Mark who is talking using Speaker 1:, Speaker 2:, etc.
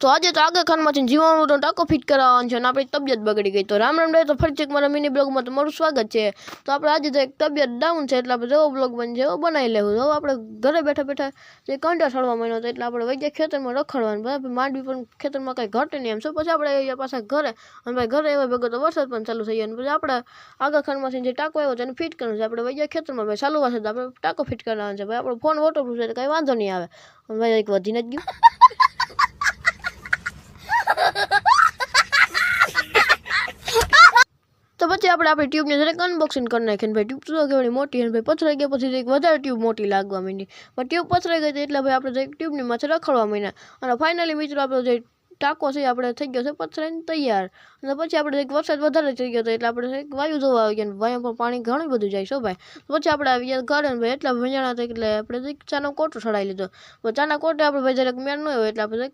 Speaker 1: તો આજે તો આગળ ખાનમાંથી જીવાણુનો ટાંકો ફિટ કરાવવાનો છે અને આપણી તબિયત બગડી ગઈ. તો રામ રામ રે. તો ફરીથી મારા મિની બ્લોગમાં તમારું સ્વાગત છે. તો આપણે આજે તો એક તબિયત ડાઉન છે એટલે આપણે જેવો બ્લોગ બનશે એવો બનાવી લેવું. હવે આપણે ઘરે બેઠા બેઠા જે કંટા છોડવા માંડ્યો હતો એટલે આપણે વહી ગયા ખેતરમાં રખડવાનું. બરાબર, માંડવી પણ ખેતરમાં કાંઈ ઘટે નહીં એમ છે. પછી આપણે અહીંયા પાછા ઘરે અને ભાઈ ઘરે એવા ભેગો તો વરસાદ પણ ચાલુ થઈ ગયો. અને પછી આપણે આગળ ખાનમાંથી જે ટાંકો આવ્યો છે એને ફિટ કરવાનું છે. આપણે વહી ગયા ખેતરમાં ભાઈ ચાલુ વરસાદ આપણે ટાંકો ફિટ કરવાનો છે. ભાઈ આપણો ફોન વોટરપ્રૂફ છે એટલે કાંઈ વાંધો નહીં આવે. ભાઈ એક વધીને જ ગયું. તો પછી આપણે આપણી ટ્યુબની જરાક અનબોક્સિંગ કરી નાખીને ભાઈ ટ્યુબ તો કેવડી મોટી અને ભાઈ પથરાઈ ગયા પછી એક વધારે ટ્યુબ મોટી લાગવા માંડી. પણ ટ્યુબ પથરાઈ ગઈ હતી એટલે ભાઈ આપણે એક ટ્યુબની માથે રખડવા માંડ્યા. અને ફાઇનલી મિત્રો આપણો જે ટાંકો છે આપણે થઈ ગયો છે પથરાઈને તૈયાર. અને પછી આપણે એક વરસાદ વધારે થઈ ગયો હતો એટલે આપણે એક વાયુ જોવા આવી ગયા. વાયુ પણ પાણી ઘણું બધું જાય છે ભાઈ. પછી આપણે આવી ગયા ઘરે ને ભાઈ એટલા ભંજાણા હતા એટલે આપણે ચાનો કોટો ચડાવી લીધો. ચાના કોટે આપણે ભાઈ જરાક મેળ ન હોય એટલે આપણે